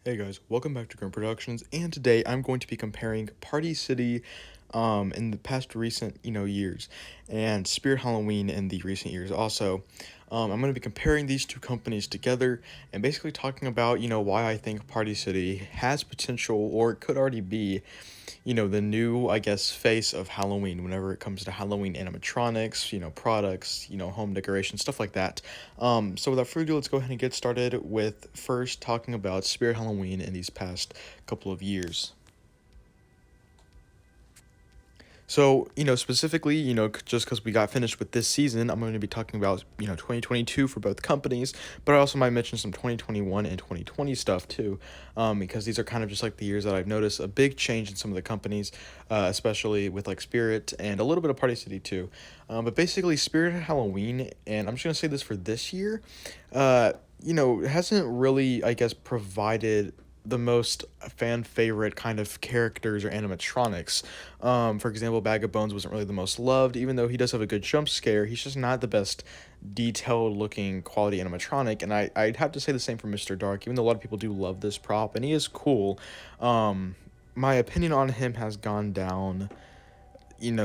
Hey guys, welcome back to Grim Productions, and today I'm going to be comparing Party City in the past recent, years, and Spirit Halloween in the recent years also. I'm going to be comparing these two companies together and basically talking about, why I think Party City has potential or it could already be, the new, I guess, face of Halloween whenever it comes to Halloween animatronics, products, home decoration, stuff like that. So without further ado, let's go ahead and get started with first talking about Spirit Halloween in these past couple of years. So, specifically, just because we got finished with this season, I'm going to be talking about, 2022 for both companies, but I also might mention some 2021 and 2020 stuff too, because these are kind of just like the years that I've noticed a big change in some of the companies, especially with like Spirit and a little bit of Party City too. But basically, Spirit Halloween, and I'm just going to say this for this year, it hasn't really, I guess, provided the most fan favorite kind of characters or animatronics. For example, Bag of Bones wasn't really the most loved, even though he does have a good jump scare. He's just not the best detailed looking quality animatronic, and I'd have to say the same for Mr. Dark, even though a lot of people do love this prop, and he is cool. My opinion on him has gone down,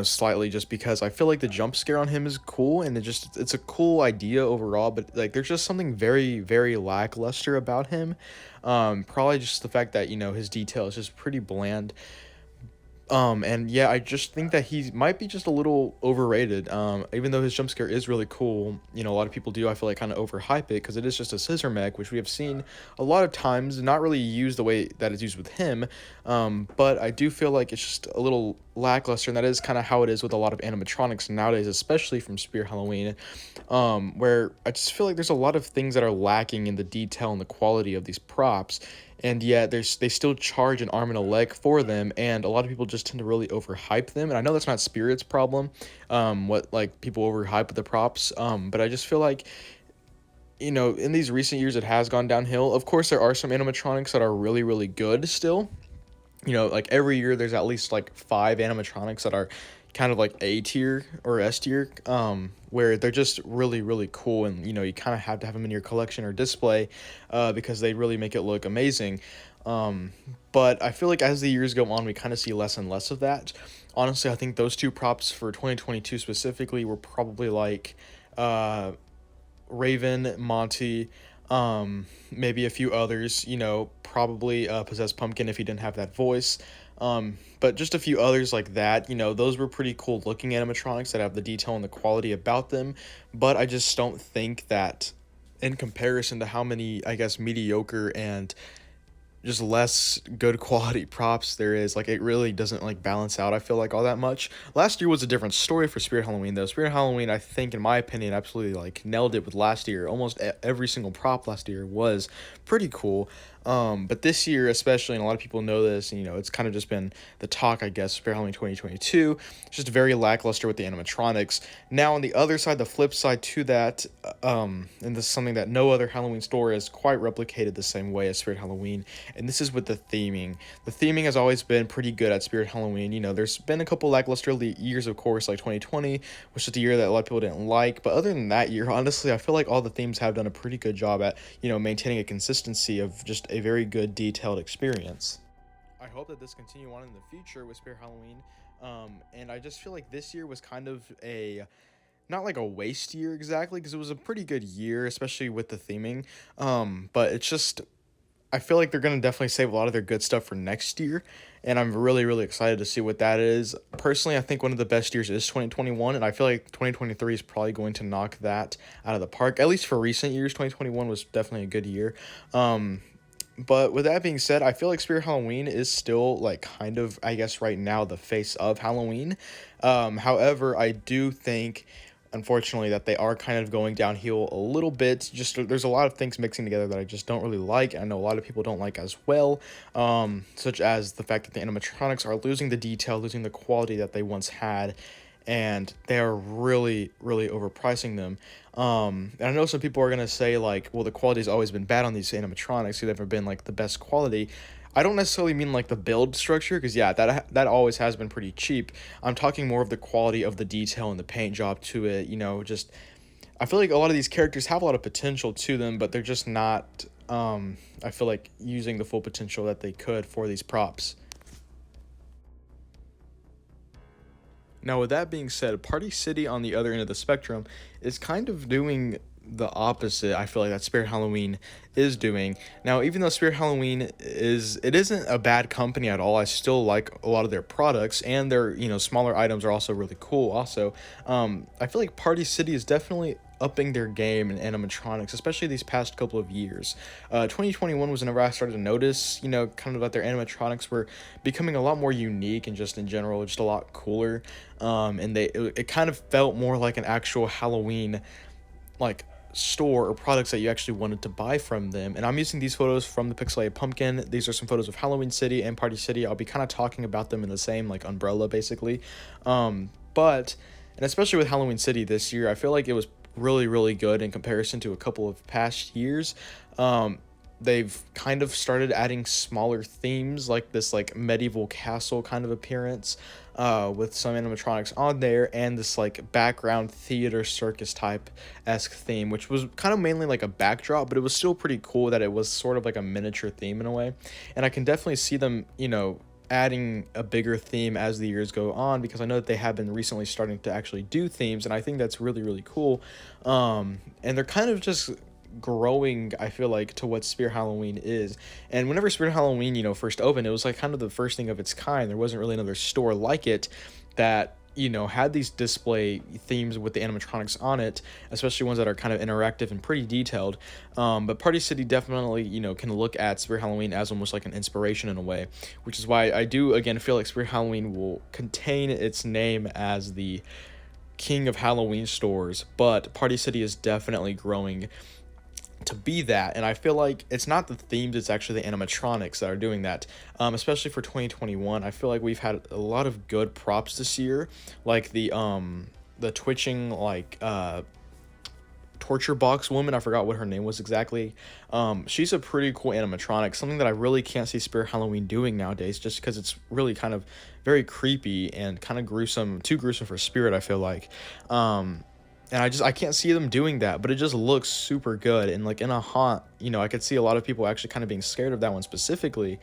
slightly, just because I feel like the jump scare on him is cool and it's a cool idea overall, but like there's just something very, very lackluster about him. Probably just the fact that, his detail is just pretty bland. And yeah, I just think that he might be just a little overrated. Even though his jump scare is really cool, a lot of people do, I feel like, kind of overhype it because it is just a scissor mech, which we have seen a lot of times, not really used the way that it's used with him. But I do feel like it's just a little lackluster, and that is kind of how it is with a lot of animatronics nowadays, especially from Spirit Halloween, where I just feel like there's a lot of things that are lacking in the detail and the quality of these props, and yet they still charge an arm and a leg for them, and a lot of people just tend to really overhype them. And I know that's not Spirit's problem, what like people overhype the props, but I just feel like, in these recent years it has gone downhill. Of course, there are some animatronics that are really, really good still. Like every year there's at least like 5 animatronics that are kind of like A tier or S tier, where they're just really, really cool, and you kind of have to have them in your collection or display, because they really make it look amazing. But I feel like as the years go on, we kind of see less and less of that. Honestly, I think those two props for 2022 specifically were probably like, Raven, Monty, maybe a few others, probably Possessed Pumpkin if he didn't have that voice. But just a few others like that, those were pretty cool looking animatronics that have the detail and the quality about them. But I just don't think that, in comparison to how many, I guess, mediocre and just less good quality props there is, like, it really doesn't like balance out, I feel like, all that much. Last year was a different story for Spirit Halloween though. Spirit Halloween, I think, in my opinion, absolutely like nailed it with last year. Almost every single prop last year was pretty cool. But this year especially, and a lot of people know this, and it's kind of just been the talk, I guess, Spirit Halloween 2022, it's just very lackluster with the animatronics. Now on the other side, the flip side to that, and this is something that no other Halloween store has quite replicated the same way as Spirit Halloween, and this is with the theming. The theming has always been pretty good at Spirit Halloween. There's been a couple lackluster years, of course, like 2020, which is the year that a lot of people didn't like. But other than that year, honestly, I feel like all the themes have done a pretty good job at, maintaining a consistency of just a very good detailed experience. I hope that this continue on in the future with Spirit Halloween. And I just feel like this year was kind of a, not like a waste year exactly, because it was a pretty good year, especially with the theming. But it's just, I feel like they're going to definitely save a lot of their good stuff for next year, and I'm really, really excited to see what that is. Personally, I think one of the best years is 2021, and I feel like 2023 is probably going to knock that out of the park. At least for recent years, 2021 was definitely a good year. But with that being said, I feel like Spirit Halloween is still like kind of, I guess, right now the face of Halloween. However, I do think, unfortunately, that they are kind of going downhill a little bit. Just there's a lot of things mixing together that I just don't really like. I know a lot of people don't like as well, such as the fact that the animatronics are losing the detail, losing the quality that they once had, and they are really, really overpricing them. And I know some people are gonna say like, well, the quality's always been bad on these animatronics. They've never been like the best quality. I don't necessarily mean like the build structure, because yeah, that always has been pretty cheap. I'm talking more of the quality of the detail and the paint job to it. Just, I feel like a lot of these characters have a lot of potential to them, but they're just not I feel like using the full potential that they could for these props. Now, with that being said, Party City on the other end of the spectrum is kind of doing the opposite. I feel like that Spirit Halloween is doing. Now, even though Spirit Halloween isn't a bad company at all. I still like a lot of their products, and their smaller items are also really cool. Also, I feel like Party City is definitely upping their game in animatronics, especially these past couple of years. 2021 was whenever I started to notice, kind of that their animatronics were becoming a lot more unique and just in general, just a lot cooler. And it kind of felt more like an actual Halloween like store or products that you actually wanted to buy from them. And I'm using these photos from the Pixelated Pumpkin. These are some photos of Halloween City and Party City. I'll be kind of talking about them in the same like umbrella basically. But and especially with Halloween City this year, I feel like it was really really good in comparison to a couple of past years. They've kind of started adding smaller themes like this like medieval castle kind of appearance, with some animatronics on there, and this like background theater circus type esque theme, which was kind of mainly like a backdrop, but it was still pretty cool that it was sort of like a miniature theme in a way. And I can definitely see them adding a bigger theme as the years go on, because I know that they have been recently starting to actually do themes, and I think that's really really cool. And they're kind of just growing, I feel like, to what Spirit Halloween is. And whenever Spirit Halloween first opened, it was like kind of the first thing of its kind. There wasn't really another store like it that had these display themes with the animatronics on it, especially ones that are kind of interactive and pretty detailed. But Party City definitely can look at Spirit Halloween as almost like an inspiration in a way, which is why I do again feel like Spirit Halloween will contain its name as the king of Halloween stores, but Party City is definitely growing to be that. And I feel like it's not the themes, it's actually the animatronics that are doing that. Especially for 2021, I feel like we've had a lot of good props this year, like the twitching like torture box woman. I forgot what her name was exactly. She's a pretty cool animatronic, something that I really can't see Spirit Halloween doing nowadays, just because it's really kind of very creepy and kind of gruesome, too gruesome for Spirit, I feel like. And I can't see them doing that, but it just looks super good. And like in a haunt, I could see a lot of people actually kind of being scared of that one specifically,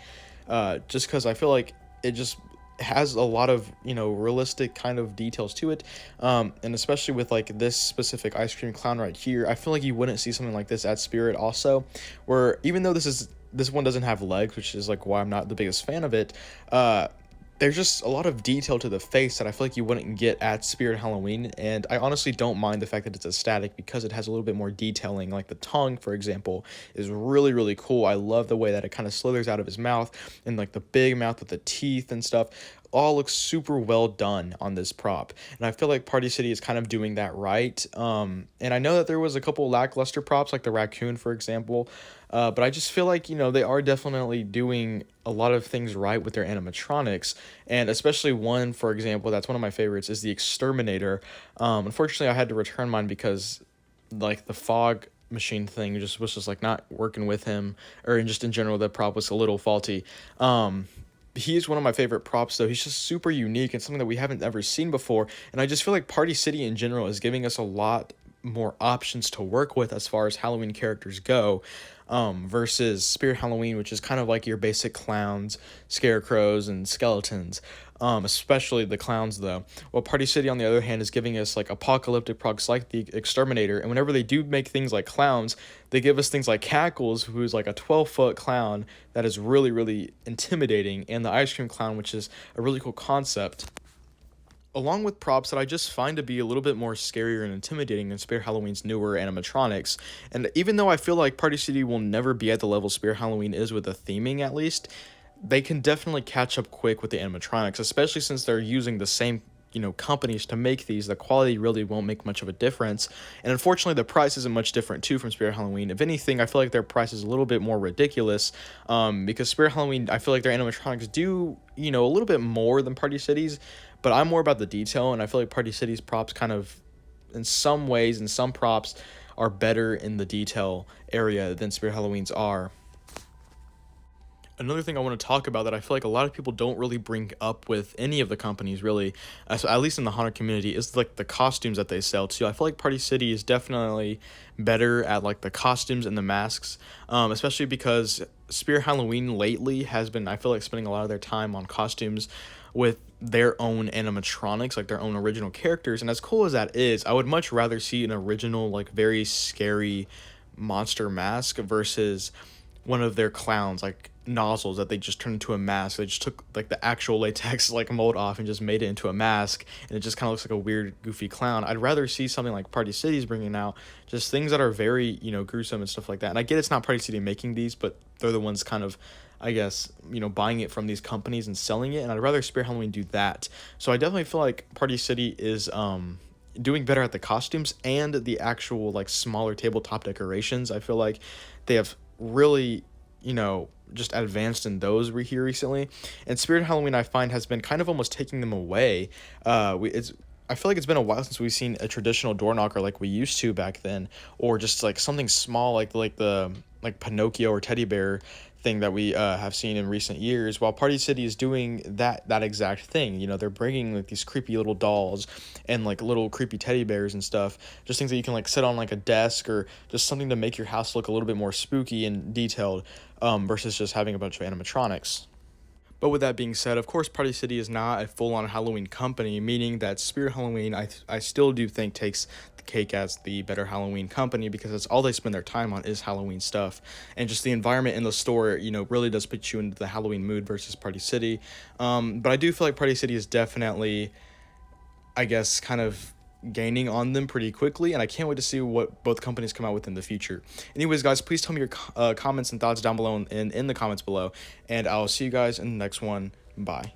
just because I feel like it just has a lot of realistic kind of details to it. And especially with like this specific ice cream clown right here, I feel like you wouldn't see something like this at Spirit also, where even though this one doesn't have legs, which is like why I'm not the biggest fan of it, there's just a lot of detail to the face that I feel like you wouldn't get at Spirit Halloween. And I honestly don't mind the fact that it's a static, because it has a little bit more detailing. Like the tongue, for example, is really really cool. I love the way that it kind of slithers out of his mouth, and like the big mouth with the teeth and stuff all looks super well done on this prop. And I feel like Party City is kind of doing that right. And I know that there was a couple lackluster props like the raccoon, for example, but I just feel like they are definitely doing a lot of things right with their animatronics. And especially one, for example, that's one of my favorites, is the exterminator. Unfortunately I had to return mine because like the fog machine thing was just like not working with him, or just in general the prop was a little faulty. He's one of my favorite props though. He's just super unique and something that we haven't ever seen before. And I just feel like Party City in general is giving us a lot more options to work with as far as Halloween characters go, versus Spirit Halloween, which is kind of like your basic clowns, scarecrows, and skeletons. Especially the clowns though. While Party City on the other hand is giving us like apocalyptic props like the Exterminator, and whenever they do make things like clowns, they give us things like Cackles, who's like a 12-foot clown that is really really intimidating, and the Ice Cream Clown, which is a really cool concept, along with props that I just find to be a little bit more scarier and intimidating than Spirit Halloween's newer animatronics. And even though I feel like Party City will never be at the level Spirit Halloween is with the theming at least, they can definitely catch up quick with the animatronics, especially since they're using the same companies to make these. The quality really won't make much of a difference, and unfortunately the price isn't much different too from Spirit Halloween. If anything, I feel like their price is a little bit more ridiculous, because Spirit Halloween, I feel like their animatronics do a little bit more than Party City's, but I'm more about the detail, and I feel like Party City's props kind of, in some ways, and some props are better in the detail area than Spirit Halloween's are. Another thing I want to talk about that I feel like a lot of people don't really bring up with any of the companies really, so at least in the Haunter community, is like the costumes that they sell too. I feel like Party City is definitely better at like the costumes and the masks, especially because Spear Halloween lately has been, I feel like, spending a lot of their time on costumes with their own animatronics, like their own original characters. And as cool as that is, I would much rather see an original, like very scary monster mask versus one of their clowns, like nozzles that they just turned into a mask. They just took like the actual latex like mold off and just made it into a mask, and it just kind of looks like a weird, goofy clown. I'd rather see something like Party City's bringing out, just things that are very, gruesome and stuff like that. And I get it's not Party City making these, but they're the ones kind of, I guess, buying it from these companies and selling it. And I'd rather Spirit Halloween do that. So I definitely feel like Party City is doing better at the costumes and the actual like smaller tabletop decorations. I feel like they have really, just advanced in those here recently. And Spirit Halloween, I find, has been kind of almost taking them away. I feel like it's been a while since we've seen a traditional door knocker like we used to back then, or just like something small like the like Pinocchio or teddy bear thing that we have seen in recent years. While Party City is doing that exact thing, they're bringing like these creepy little dolls and like little creepy teddy bears and stuff, just things that you can like sit on like a desk, or just something to make your house look a little bit more spooky and detailed, versus just having a bunch of animatronics. But with that being said, of course, Party City is not a full-on Halloween company, meaning that Spirit Halloween, I still do think, takes the cake as the better Halloween company, because that's all they spend their time on is Halloween stuff. And just the environment in the store, really does put you into the Halloween mood versus Party City. But I do feel like Party City is definitely, I guess, kind of gaining on them pretty quickly, and I can't wait to see what both companies come out with in the future. Anyways, guys, please tell me your comments and thoughts down below in the comments below, and I'll see you guys in the next one. Bye.